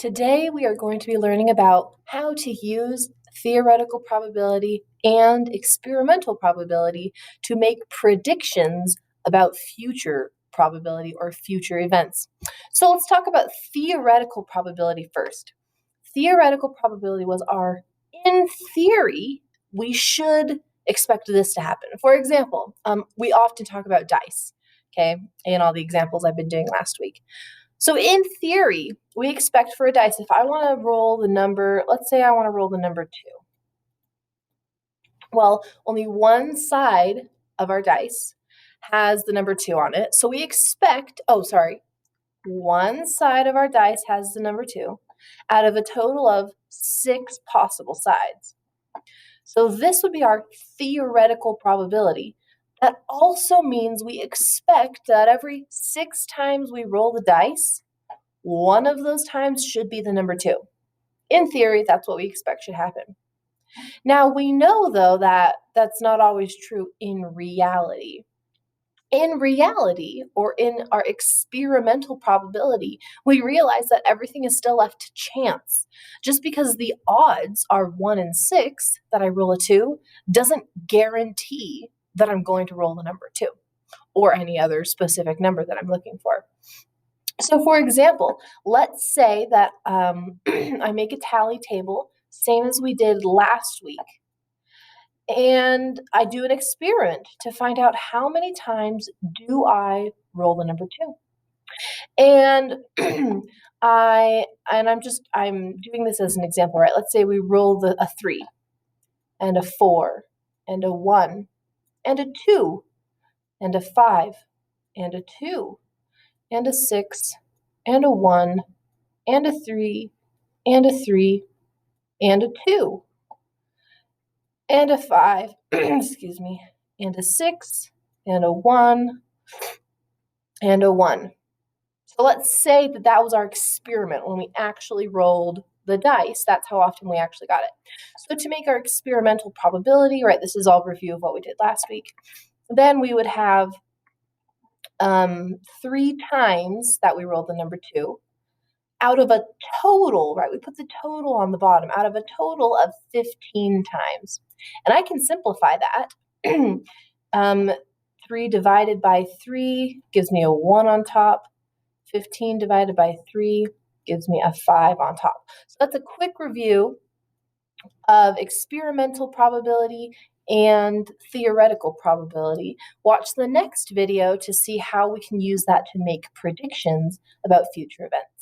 Today, we are going to be learning about how to use theoretical probability and experimental probability to make predictions about future probability or future events. So let's talk about theoretical probability first. Theoretical probability was in theory, we should expect this to happen. For example, we often talk about dice, okay, in all the examples I've been doing last week. So in theory, we expect for a dice, if I want to roll the number, let's say I want to roll the number 2. Well, only one side of our dice has the number 2 on it. So we expect, one side of our dice has the number 2 out of a total of 6 possible sides. So this would be our theoretical probability. That also means we expect that every 6 times we roll the dice, one of those times should be the number 2. In theory, that's what we expect should happen. Now, we know, though, that that's not always true in reality. In reality, or in our experimental probability, we realize that everything is still left to chance. Just because the odds are 1 in 6 that I roll a 2 doesn't guarantee that I'm going to roll the number 2 or any other specific number that I'm looking for. So for example, let's say that I make a tally table, same as we did last week, and I do an experiment to find out how many times do I roll the number 2. And I'm doing this as an example, right? Let's say we roll a 3 and a 4 and a 1 and a 2 and a 5 and a 2 and a 6 and a 1 and a 3 and a 3 and a 2 and a 5, excuse me, and a 6 and a 1 and a 1. So let's say that that was our experiment when we actually rolled the dice. That's how often we actually got it. So to make our experimental probability, right, this is all review of what we did last week, then we would have 3 times that we rolled the number 2 out of a total, right, we put the total on the bottom, out of a total of 15 times. And I can simplify that. 3 divided by 3 gives me a 1 on top. 15 divided by 3 gives me a 5 on top. So that's a quick review of experimental probability and theoretical probability. Watch the next video to see how we can use that to make predictions about future events.